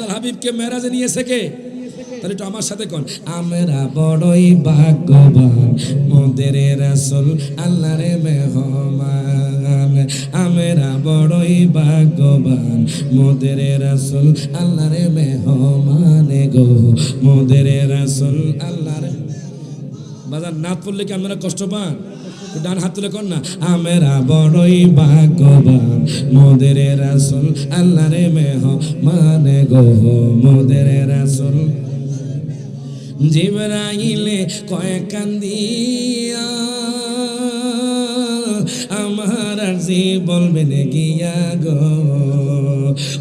আল্লাহর হাবিবকে মেরাজে নিয়েছে কে? তাহলে একটু আমার সাথে কোন, আমরা বড়ই ভাগ্যবান মোদের রাসূল আল্লাহর মেহমান, আমরা বড়ই ভাগ্যবান মোদের রাসূল আল্লাহর মেহমান গো, মোদের রাসূল আল্লাহর। বাজার নাত পড়লে কি আপনারা কষ্ট পান? ডান হাত তুলে কর না, আমরা বড়ই ভাগ্যবান মোদের রাসূল আল্লাহর মেহমান গো, মোদের রাসূল। জিবরাইলে কয় কান্দিয়া আমার আরজি বলবেন গিয়া গো,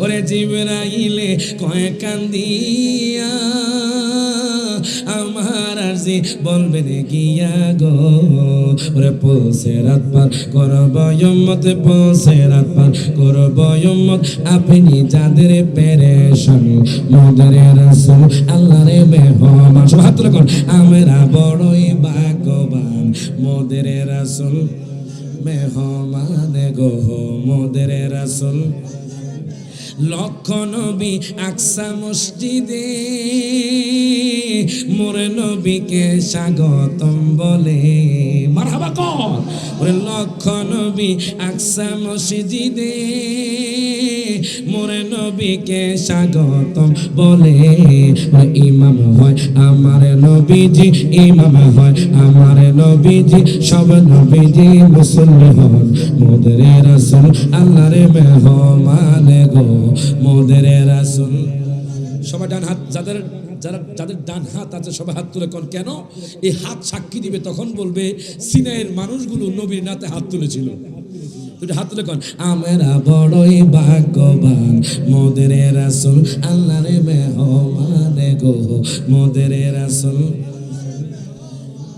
ওরে জিবরাইলে কয় কান্দিয়া আমার আরজি বলবেন গিয়া গো, ওরে পৌঁছে রাত পার করব উম্মত, পৌঁছে রাত পার করব উম্মত, আপনি যাদের পেরেশান মোদের রাসূল আল্লাহর মেহমান। সব হাত তুলে কোন, আমরা বড়ই ভাগ্যবান মোদের রাসূল মেহমান গো, মোদের রাসূল। লক্ষ নবী আকসা মসজিদে মোরে নবীকে স্বাগতম বলে, মারহাবা কর। ওরে লক্ষ নবী আকসা মসজিদে মোরে নবীকে স্বাগতম বলে, ইমাম হয় আমার নবীজি, ইমাম হয় আমার নবীজি, সব নবীজি মুসলমান মোদের রাসূল আল্লাহর মেহমান গো, মোদের রাসূল। সবাই ডান হাত, যাদের ডান হাত আছে সবাই হাত তুলে কোন, কেন? এই হাত সাক্ষী দিবে, তখন বলবে সিনাইয়ের মানুষগুলো নবীর নাতে হাত তুলেছিল। হাত তুলে কোন, আমরা বড়ই ভাগ্যবান মোদের রাসূল আল্লাহর মেহমান গো, মোদের রাসূল।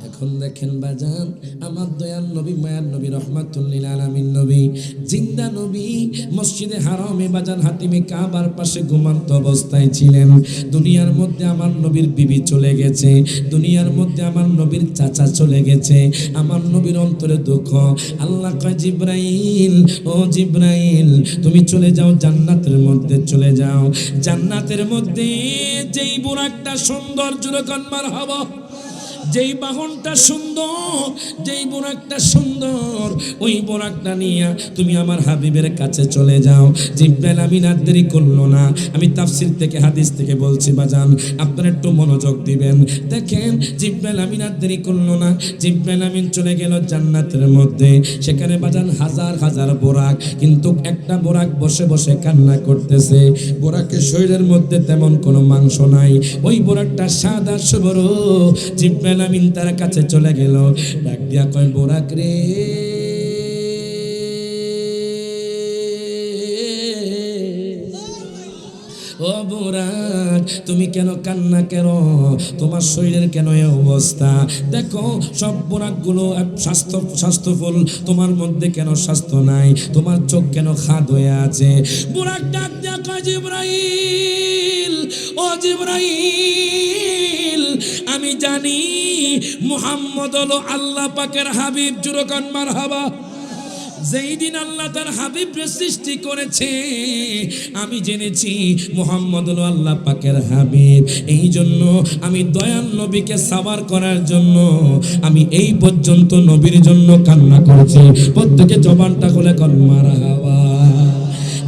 এখন দেখেন বাজান, আমার দয়াল নবী, মায়ার নবী, রহমাতুল লিল আলামিন নবী, জিন্দা নবী, মসজিদে হারামে বাজান হাতিমে কাবার পাশে ঘুমন্ত অবস্থায় ছিলেন। দুনিয়ার মধ্যে আমার নবীর বিবি চলে গেছে, দুনিয়ার মধ্যে আমার নবীর চাচা চলে গেছে, আমার নবীর অন্তরে দুঃখ। আল্লাহ কয় জিবরাইল, ও জিবরাইল তুমি চলে যাও, জান্নাতের মধ্যে চলে যাও। জান্নাতের মধ্যে যেই বুরাকটা সুন্দর, জুরকান মারহাবা, যেই বাহনটা সুন্দর, যেই বোরাকটা সুন্দর, ওই বোরাকটা নিয়ে তুমি আমার হাবিবের কাছে চলে যাও। জিব্রাইল আমিন আর দেরি করলো না, আমি তাফসীর থেকে হাদিস থেকে বলছি বাজান, আপনারা একটু মনোযোগ দিবেন। দেখেন জিব্রাইল আমিন আর দেরি করলো না, জিব্রাইল আমিন চলে গেল জান্নাতের মধ্যে। সেখানে বাজান হাজার হাজার বোরাক, কিন্তু একটা বোরাক বসে বসে কান্না করতেছে। বোরাকের শরীরের মধ্যে তেমন কোনো মাংস নাই, ওই বোরাকটা সাদা সবর। জিব্রাইল আমিন তার কাছে চলে গেল, ডাক দিয়া কয়, বোরাক রে, ও বোরাক তুমি কেন কান্না, কেন তোমার শরীরের কেন এই অবস্থা? দেখো সব বোরাকগুলো স্বাস্থ্যফুল, তোমার মধ্যে কেন স্বাস্থ্য নাই? তোমার চোখ কেন খাদ হয়ে আছে? বোরাক ডাক দিয়া কয়, জিবরাইল, ও জিবরাইল আমি জানি মুহাম্মদ হলো আল্লাহ পাকের হাবিব, জুরকান মারহাবা। যেই দিন আল্লাহ তার হাবিবকে সৃষ্টি করেছে, আমি জেনেছি মুহাম্মদ হলো আল্লাহ পাকের হাবিব। এই জন্য আমি দয়াল নবীকে সাবার করার জন্য আমি এই পর্যন্ত নবীর জন্য কান্না করেছি। প্রত্যেকে জবানটা খুলে কর মারহাবা।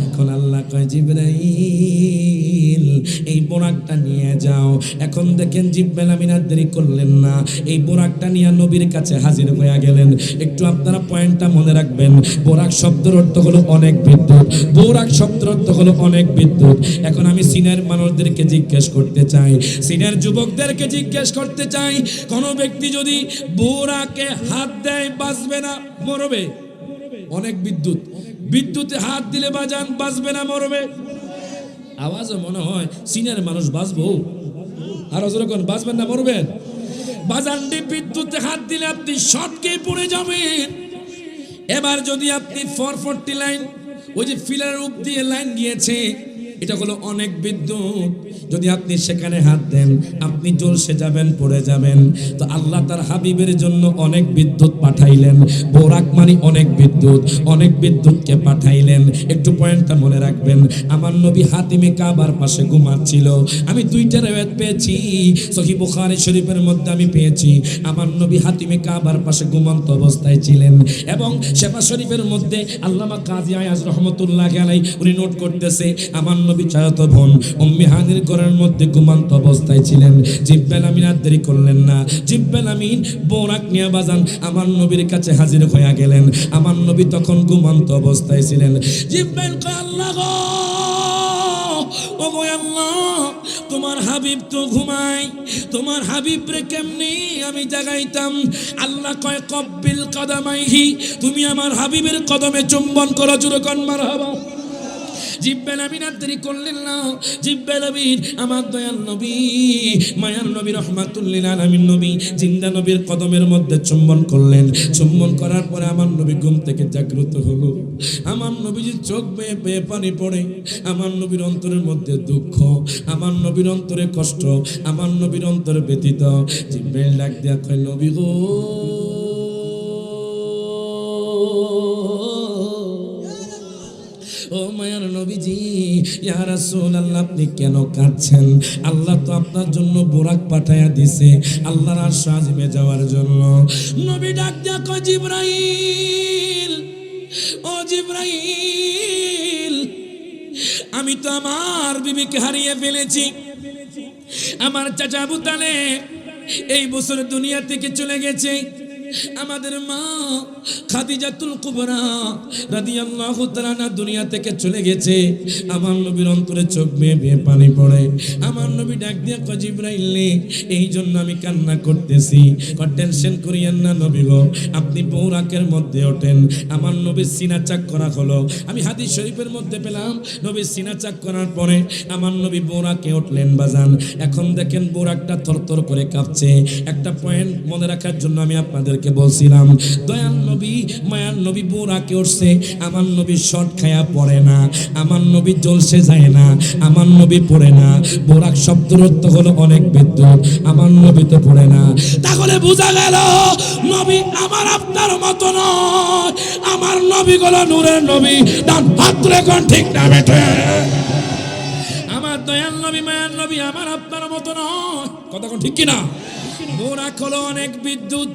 এখন আল্লাহ কয়, জিবরাইল এই বোরাকটা নিয়ে যাও। এখন দেখেন জিব্রাইল আমিন আর দেরি করলেন না, এই বোরাকটা নিয়ে নবীর কাছে হাজির হয়ে গেলেন। একটু আপনারা পয়েন্টটা মনে রাখবেন, বোরাক শব্দের অর্থ হলো অনেক বিদ্যুৎ, বোরাক শব্দের অর্থ হলো অনেক বিদ্যুৎ। এখন আমি সিনের মানুষদেরকে জিজ্ঞেস করতে চাই, সিনের যুবকদেরকে জিজ্ঞেস করতে চাই, কোন ব্যক্তি যদি বোরাকে হাত দেয় বাঁচবে না মরবে? অনেক বিদ্যুৎ, বিদ্যুতে হাত দিলে বাজান বাঁচবে না মরবে? আওয়াজও মনে হয় সিনের মানুষ বাঁচবো। আর যখন বাঁচবেন না মরবেন? বাজানটি বিদ্যুতে হাত দিলে আপনি শর্টকে পড়ে যাবেন। এবার যদি আপনি 440 লাইন, ওই যে ফিলার রূপ দিয়ে লাইন গিয়েছে, এটা হলো অনেক বিদ্যুৎ। যদি আপনি সেখানে হাত দেন আপনি জ্বলসে যাবেন, পড়ে যাবেন। তো আল্লাহ তার হাবিবের জন্য অনেক বিদ্যুৎ পাঠাইলেন। বোরাক মানে অনেক বিদ্যুৎ, অনেক বিদ্যুৎকে পাঠাইলেন। একটু পয়েন্টটা মনে রাখবেন। আমার নবী হাতিমে কাবার পাশে ঘুমাচ্ছিল। আমি দুইটা রিওয়ায়াত পেয়েছি, সহিহ বুখারী শরীফের মধ্যে আমি পেয়েছি আমার নবী হাতিমে কাবার পাশে ঘুমন্ত অবস্থায় ছিলেন। এবং শেফা শরীফের মধ্যে আল্লামা কাজী আয়াজ রহমতুল্লাহি আলাইহি উনি নোট করতেছে আমার নবী চায়ত বোন উম্মে হানির ঘরের মধ্যে ঘুমন্ত অবস্থায় ছিলেন। জিব্রাইল আমিন আর দেরি করলেন না, জিব্রাইল আমিন বোরাক নিয়ে বাজান আমার নবীর কাছে হাজির হয়ে গেলেন। আমার নবী তখন ঘুমন্ত অবস্থায় ছিলেন। জিব্রাইল কয় আল্লাহ গো, ও গো আল্লাহ, তোমার হাবিব তো ঘুমায়, তোমার হাবিব রে কেমনে আমি জাগাইতাম? আল্লাহ কয় কব্বিল কদমাইহি, তুমি আমার হাবিবের কদমে চুম্বন করো, জোরে কোন মারহাবা। জিব্রাইল আমিন আর দেরি করলেন না, জিব্রাইল আমিন আমার দয়াল নবী মায়ার নবী রহমাতুল লিল আলামিন নবী জিন্দা নবীর কদমের মধ্যে চুম্বন করলেন। চুম্বন করার পরে আমার নবী ঘুম থেকে জাগ্রত হলো। আমার নবীজির চোখ বেয়ে বেয়ে পানি পড়ে। আমার নবীর অন্তরের মধ্যে দুঃখ, আমার নবীর অন্তরে কষ্ট, আমার নবীর অন্তরে ব্যথিত। জিব্রাইল ডাক দিয়া কয় নবী গো, ও মায়ার নবীজি, ইয়া রাসূলুল্লাহ আপনি কেন কাঁদছেন? আল্লাহ তো আপনার জন্য বোরাক পাঠায়া দিছে আল্লাহর আরশ আজিমে যাওয়ার জন্য। নবী ডাক দিয়া কয় জিবরাইল, ও জিবরাইল, আমি তো আমার বিবিকে হারিয়ে ফেলেছি। আমার চাচা আবু তালেব এই বছর দুনিয়া থেকে চলে গেছে। আমাদের মা খাদিজাতুল কুবরা রাদিয়াল্লাহু তাআলা দুনিয়া থেকে চলে গেছে। আমার নবীর অন্তরে চোখ বেয়ে বেয়ে পানি পড়ে। আমার নবী ডাক দিয়ে কয় জিবরাইল, এই জন্য আমি কান্না করতেছি। টেনশন করিয়েন না নবী গো, আপনি বোরাকের মধ্যে ওঠেন। আমার নবীর সিনা চাক করা হলো। আমি হাদিস শরীফের মধ্যে পেলাম নবীর সিনা চাক করার পরে আমার নবী বোরাকে উঠলেন বাজান। এখন দেখেন বোরাকটা থরথর করে কাঁপছে। একটা পয়েন্ট মনে রাখার জন্য আমি আপনাদের বলছিলাম, দয়াল নবী মায়ার নবী বোরাকে উঠছে। আমার নবী শট খায়া পড়ে না, আমার নবী জলসে যায় না, আমার নবী পড়ে না। বোরাক শব্দের অর্থ হলো অনেক বিদ্যুৎ, আমার নবী তো পড়ে না। তাহলে বোঝা গেল নবী আমার আপনার মতো নয়, আমার নবী হলো নূরের নবী। ডান হাত তুলে কোন ঠিক না বেঠে? আমার দয়াল নবী মায়ার নবী আমার আপনার মতো নয়, কথা কোন ঠিক কিনা? বোরাক হলো অনেক বিদ্যুৎ।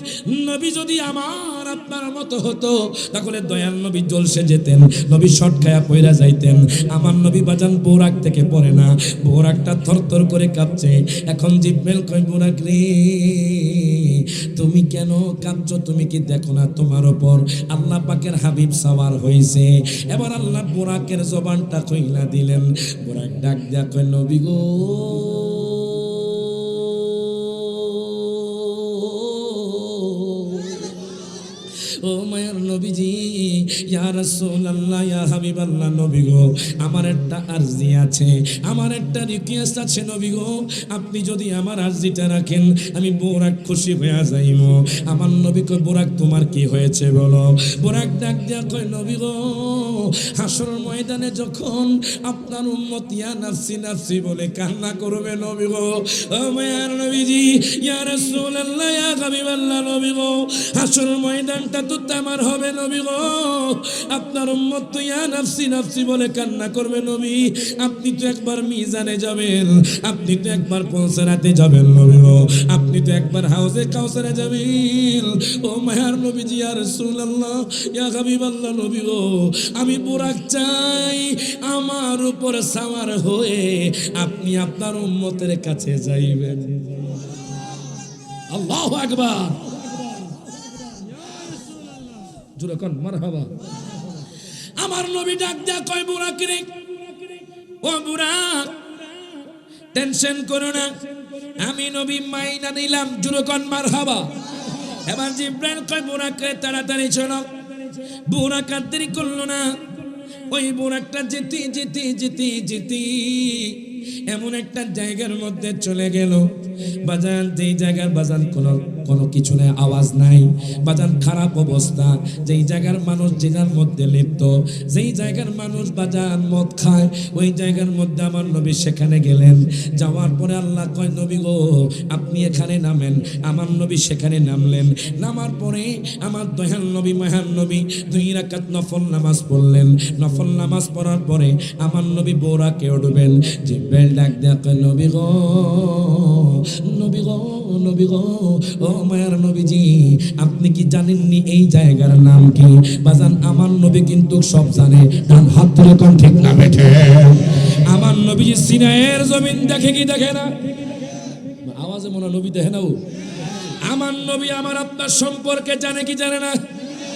নবী যদি আমার আপনার মতো হতো তাহলে দয়াল নবী জলসে যেতেন, নবী শট খায়া পয়রা যাইতেন। আমার নবী বাজান বোরাক থেকে পড়ে না, বোরাকটা থরথর করে কাঁপছে। এখন জিব্রাইল কয় বোরাক রে, তুমি কেন কাঁদছো? তুমি কি দেখো না তোমার ওপর আল্লাহ পাকের হাবিব সাওয়ার হয়েছে? এবার আল্লাহ বোরাকের জবানটা কইলা দিলেন। বোরাক ডাক দিয়া কয় নবী গো, ও মায়ার নবীজি, ইয়া রাসূলুল্লাহ, ইয়া হাবিবাল্লাহ, নবী গো আমার একটা আরজি আছে, আমার একটা রিকোয়েস্ট আছে নবী গো। আপনি যদি আমার আরজিটা রাখেন আমি বোরাক খুশি হয়ে যাইব। আমার নবী কয় বোরাক তোমার কি হয়েছে বলো? বোরাক ডাক দিয়া কয় নবী গো, হাসর ময়দানে যখন আপনার উম্মত ইয়া নাফসি নাফসি বলে কান্না করবে নবী গো, ও মায়ার নবীজি, ইয়া রাসূলুল্লাহ, ইয়া হাবিবাল্লাহ, নবী গো হাসর ময়দানটা তো আমার হবে নবী গো। আপনার উম্মত তো ইয়া নাফসি নাফসি বলে কান্না করবে নবী। আপনি তো একবার মিজানে যাবেন, আপনি তো একবার পৌঁছাতে যাবেন নবী গো, আপনি তো একবার হাউজে কাউসারে যাবেন। ও মায়ার নবীজি, ইয়া রাসূলুল্লাহ, ইয়া হাবিবাল্লাহ, নবী গো আমি বোরাক চাই আমার উপর সাওয়ার হয়ে আপনি আপনার উম্মতের কাছে যাইবেন। আল্লাহু আকবার, জোরে কোন মারহাবা। আমার নবী ডাক দিয়া কয় বুরাক রে, ও বুরাক টেনশন করো না, আমি নবী মাইনা নিলাম, জোরে কোন মারহাবা। এবার জিবরাইল কয় বুরাক রে তাড়াতাড়ি চলো। বুরাক আর দেরি করলো না, ওই বুরাকটা যেতে যেতে যেতে যেতে এমন একটা জায়গার মধ্যে চলে গেল বাজান, যেই জায়গার বাজান কোনো কোনো কিছু নেই, আওয়াজ নাই বাজান, খারাপ অবস্থা। যেই জায়গার মানুষ জিনার মধ্যে লিপ্ত, যেই জায়গার মানুষ বাজান মদ খায়, ওই জায়গার মধ্যে আমার নবী সেখানে গেলেন। যাওয়ার পরে আল্লাহ কয়, নবী গো আপনি এখানে নামেন। আমার নবী সেখানে নামলেন। নামার পরে আমার দয়াল নবী মায়ার নবী 2 রাকাত নফল নামাজ পড়লেন। নফল নামাজ পড়ার পরে আমার নবী বোরাকে উঠবেন। জিব্রাইল ডাক দেয়, নবী গো নবী গো নবী গো, ও মায়ার নবীজি আপনি কি জানেননি এই জায়গার নাম কি? বাজান আমার নবী কিন্তু সব জানে, কারণ হাত ধরে কোন ঠিক না বেঠে। আমার নবীজি সিনাইয়ের জমিন দেখে কি দেখে না? আওয়াজে মনে নবী দেখে না। আমার নবী আমার আপনার সম্পর্কে জানে কি জানে না?